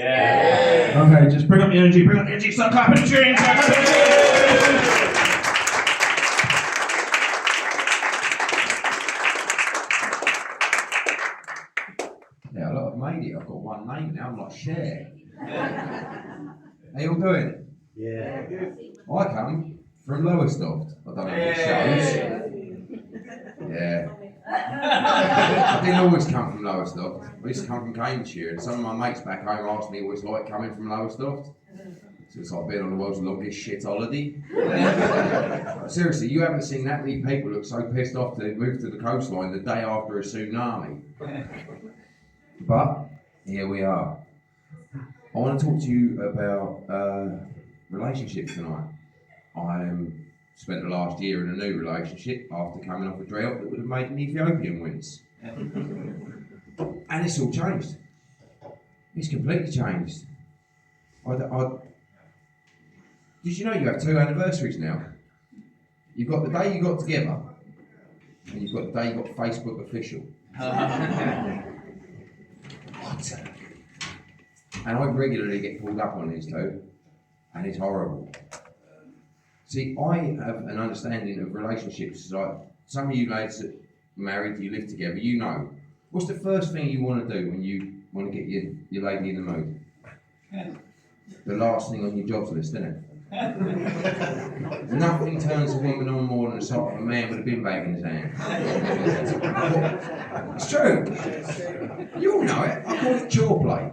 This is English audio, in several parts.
Yeah. Okay, just bring up the energy, start clapping the tunes, Yeah, a lot have made it. I've got one name now, I'm like, Cher. How you all doing? Yeah. I come from Lowestoft. I don't know if it shows. Yeah. I didn't always come from Lowestoft. I used to come from Cambridgeshire, and some of my mates back home asked me what it's like coming from Lowestoft. So it's like being on the world's longest shit holiday. Seriously, you haven't seen that many people look so pissed off to move to the coastline the day after a tsunami. But here we are. I want to talk to you about relationships tonight. I spent the last year in a new relationship after coming off a drought that would have made an Ethiopian wince. And it's all changed. It's completely changed. Did you know you have 2 anniversaries now? You've got the day you got together, and you've got the day you got Facebook official. What? And I regularly get pulled up on these two, and it's horrible. See, I have an understanding of relationships, like some of you lads that are married, you live together, you know. What's the first thing you want to do when you want to get your lady in the mood? The last thing on your jobs list, isn't it? Nothing turns a woman on more than the sight of a man with a bin bag in his hand. It's true. You all know it. I call it chore play.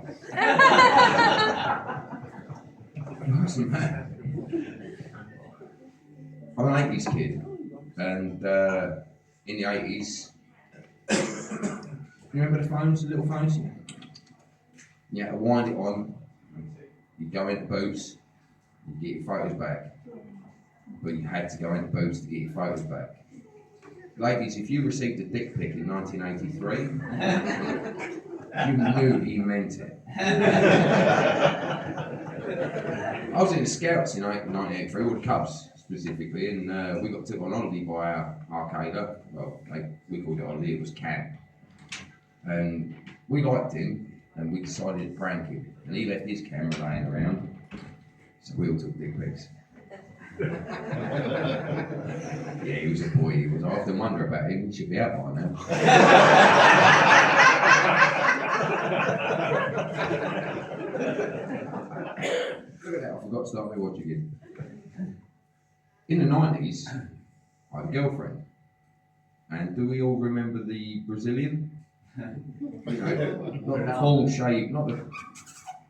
I'm an 80s kid, and in the 80s, you remember the phones, the little phones? You had to wind it on, you go into booths, you get your photos back. But you had to go into booths to get your photos back. Ladies, if you received a dick pic in 1983, you knew he meant it. I was in the Scouts in 1983, or the Cubs specifically, and we got took on holiday by our Arcada. Well, we called it holiday, it was camp. And we liked him, and we decided to prank him. And he left his camera laying around, so we all took dick pics. Yeah, he was a boy, he was. I often wonder about him, he should be out by now. Look at that, I forgot to start my watch again. In the 90s, I had a girlfriend. And do we all remember the Brazilian? You know, not the full shape, not the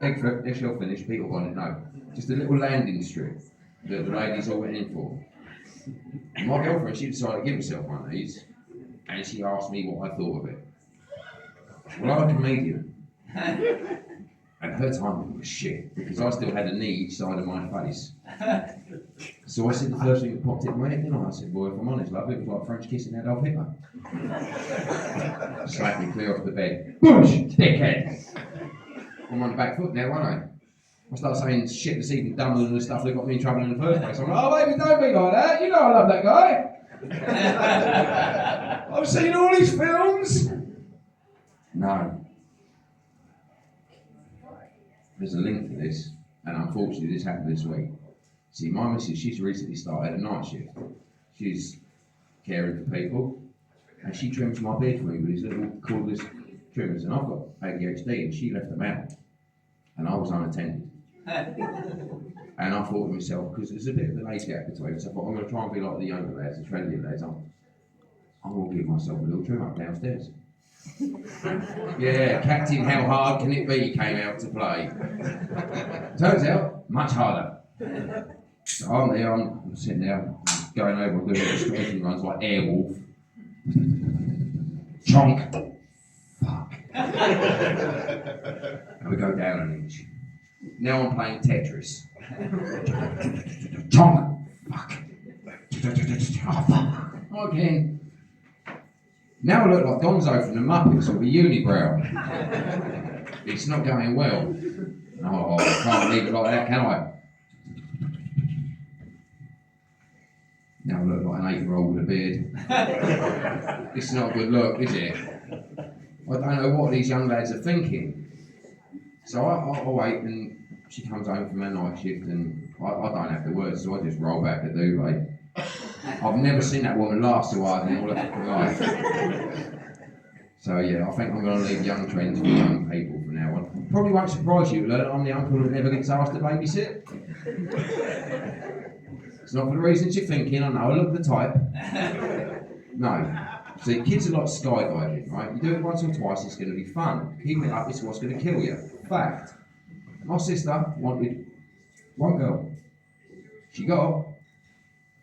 eggshell finish, people wanted, no. Just a little landing strip that the ladies all went in for. And my girlfriend, she decided to give herself one of these, and she asked me what I thought of it. Well, I'm a comedian, and her timing was shit, because I still had a knee each side of my face. So I said the first thing that popped in my head, didn't I? I said, boy, if I'm honest, love, it was like French kissing Adolf Hitler. Slapped me clear off the bed. Bush, dickhead! I'm on the back foot now, aren't I? I start saying shit that's even dumber than the stuff that got me in trouble in the first place. I'm like, oh baby, don't be like that. You know I love that guy. I've seen all his films. No. There's a link to this, and unfortunately this happened this week. See, my missus, she's recently started a night shift. She's caring for people, and she trims my beard for me with these little cordless trimmers, and I've got ADHD, and she left them out, and I was unattended. And I thought to myself, because there's a bit of an age gap between us, I thought I'm going to try and be like the younger lads, the trendier lads. I'm going to give myself a little trim up downstairs. Yeah, Captain How Hard Can It Be came out to play. Turns out, much harder. So I'm there, I'm sitting there, going over and doing illustration runs like Airwolf. Chonk. Fuck. And we go down an inch. Now I'm playing Tetris. Chonk. Fuck. Oh, fuck. Again. Now I look like Gonzo from the Muppets with a unibrow. It's not going well. Oh, I can't leave it like that, can I? Now I look like an 8-year-old with a beard. It's not a good look, is it? I don't know what these young lads are thinking. So I wait, and she comes home from her night shift, and I don't have the words, so I just roll back the duvet. I've never seen that woman laugh so hard in all her fucking life. So yeah, I think I'm going to leave young trends for young people from now on. Probably won't surprise you to learn I'm the uncle that never gets asked to babysit. It's not for the reasons you're thinking, I know, I look the type. No. See, kids are like skydiving, right? You do it once or twice, it's going to be fun. Keep it up, it's what's going to kill you. Fact. My sister wanted one girl. She got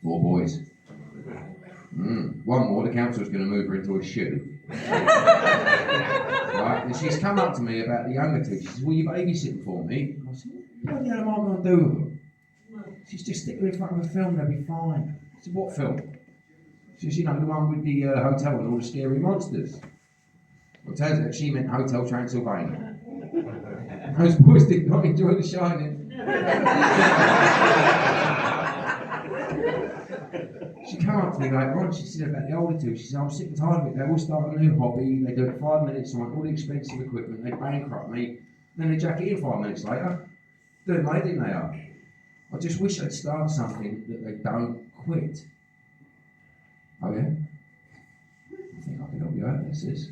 4 boys. One more, the council's going to move her into a shoe. Right? And she's come up to me about the younger two. She says, will you babysitting for me? I said, what the hell am I going to do with them? She's just stick her in front of a film, they'll be fine. I said, what film? She says, you know, the one with the hotel and all the scary monsters. Well, turns out she meant Hotel Transylvania. Those boys did not enjoy The Shining. She came up to me later on, she said about the older two, she said, I'm sick and tired of it, they all start a new hobby, they do it 5 minutes, I want all the expensive equipment, they bankrupt me, then they jack it in 5 minutes later. Do it, mate, didn't they are? I just wish they'd start something that they don't quit. Oh yeah? I think I can help you out there, sis.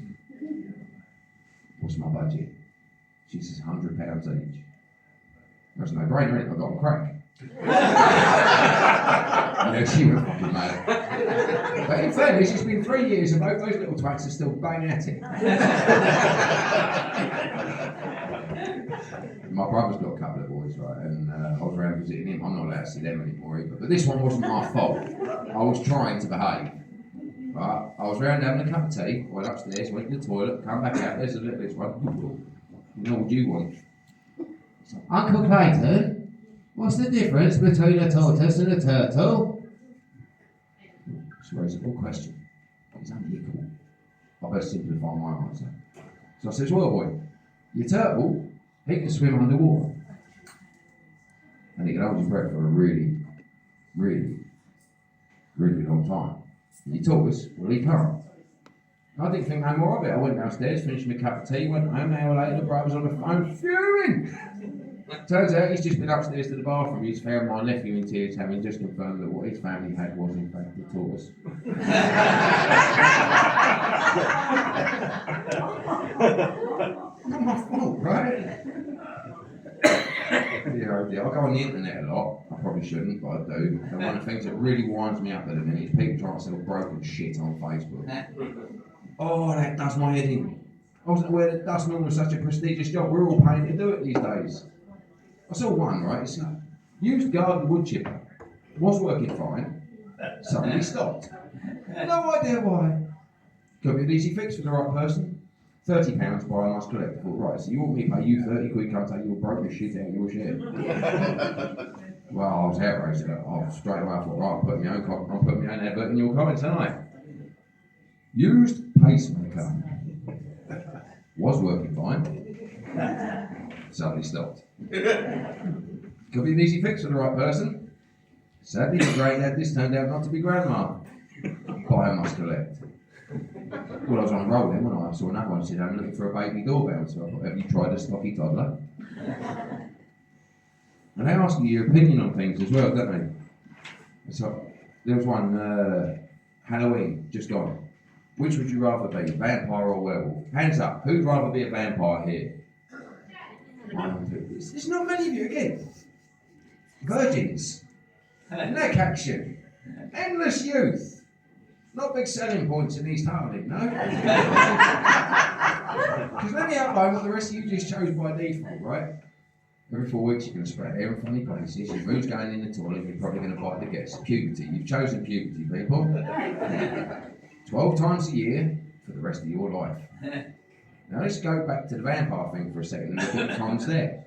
What's my budget? She says £100 each. That's a no-brainer, isn't it? I've got a crack. Yeah, she went fucking mad. But in fairness, it's been 3 years and both those little twats are still bang at it. My brother's got a couple of boys, right, and I was around visiting him. I'm not allowed to see them anymore either. But this one wasn't my fault. I was trying to behave. Right? I was around having a cup of tea, went upstairs, went to the toilet, come back out, there's a little this one. You know what you want? Uncle Clayton, what's the difference between a tortoise and a turtle? It's a reasonable question. It's unequal. I best simplify my answer. So I says, well boy, your turtle, he can swim underwater. And he can hold his breath for a really, really, really long time. And your tortoise, well he can't. I didn't think no more of it. I went downstairs, finished my cup of tea, went home, an hour later, the brother's on the phone, fuming. Turns out he's just been upstairs to the bathroom. He's found my nephew in tears, having just confirmed that what his family had was in fact the tortoise. Not my fault, right? Yeah, I go on the internet a lot. I probably shouldn't, but I do. And one of the things that really winds me up at the minute is people trying to sell broken shit on Facebook. Oh, that does my head in. I wasn't aware that dustman was such a prestigious job. We're all paying to do it these days. I saw one, right? It's a used garden wood chipper. Was working fine. Suddenly stopped. No idea why. Could be an easy fix for the right person. £30 buy, I must collect. I thought, right, so you want me to pay you 30 quid, come take your broken shit out of your shed. Well, I was outraged. Straight away I thought, right, I'll put my own advert in your comments, haven't I? Used pacemaker. Was working fine. Suddenly stopped. Could be an easy fix for the right person. Sadly, the great dad, this turned out not to be grandma. Buy, I must collect. Well, I was on a roll then when I saw another one sit down looking for a baby doorbell. So I thought, have you tried a stocky toddler? And they ask you your opinion on things as well, don't they? So there was one, Halloween, just gone. Which would you rather be, vampire or werewolf? Hands up, who'd rather be a vampire here? There's not many of you again. Virgins. Neck action. Endless youth. Not big selling points in East Harding, no? Because let me outline what the rest of you just chose by default, right? Every 4 weeks you're going to spread hair in funny places, your food's going in the toilet, you're probably going to bite the guests. Puberty. You've chosen puberty, people. 12 times a year for the rest of your life. Now let's go back to the vampire thing for a second and look at the times there.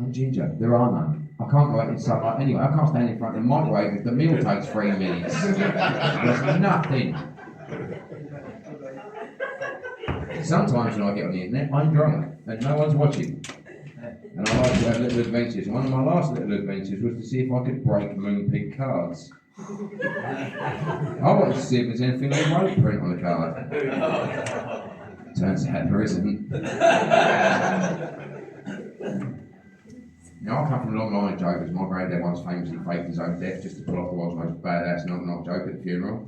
I'm ginger. There are none. I can't go out in sunlight anyway. I can't stand in front of the microwave if the meal takes 3 minutes. There's nothing. Sometimes when I get on the internet, I'm drunk and no one's watching. And I like to have little adventures. And one of my last little adventures was to see if I could break Moonpig cards. I wanted to see if there's anything they won't print on the card. Turns out there isn't. Now, I come from a long line of jokers. My granddad once famously faked his own death just to pull off the world's most badass knock-knock joke at the funeral.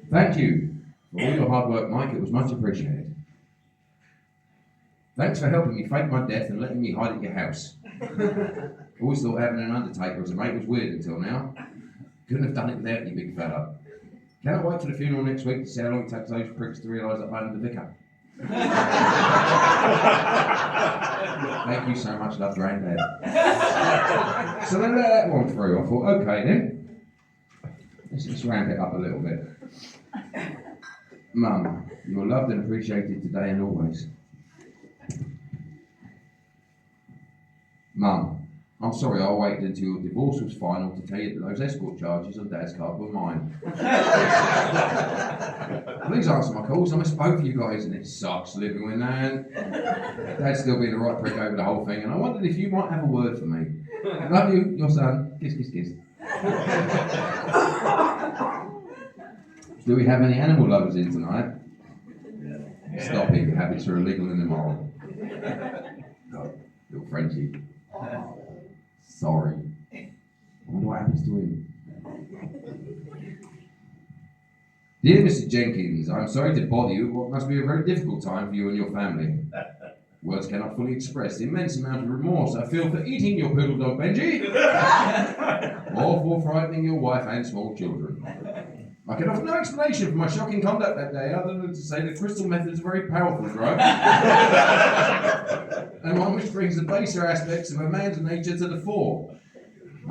Thank you for all your hard work, Mike. It was much appreciated. Thanks for helping me fake my death and letting me hide at your house. Always thought having an undertaker as a mate was weird until now. Couldn't have done it without you, big fella. Cannot wait for the funeral next week to see how long it takes those pricks to realise that I'm the vicar. Thank you so much, love, Granddad. So then let that one through. I thought, okay then, let's just ramp it up a little bit. Mum, you're loved and appreciated today and always. Mum, I'm sorry I waited until your divorce was final to tell you that those escort charges on Dad's card were mine. Please answer my calls. I miss both of you guys and it sucks living with Nan. Dad's still being a right prick over the whole thing and I wondered if you might have a word for me. Love you, your son. Kiss, kiss, kiss. Do we have any animal lovers in tonight? Yeah. Stop it, your habits are illegal and immoral. God, little Frenchie. Sorry. I wonder what happens to him. Dear Mr. Jenkins, I'm sorry to bother you, what must be a very difficult time for you and your family. Words cannot fully express the immense amount of remorse I feel for eating your poodle dog Benji, or for frightening your wife and small children. I can offer no explanation for my shocking conduct that day other than to say the crystal method is a very powerful drug, and one which brings the baser aspects of a man's nature to the fore.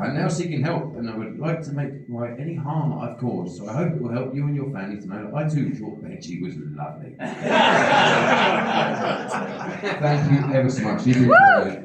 I'm now seeking help, and I would like to make right any harm I've caused, so I hope it will help you and your family to know that I too thought Benji was lovely. Thank you ever so much. You've been great.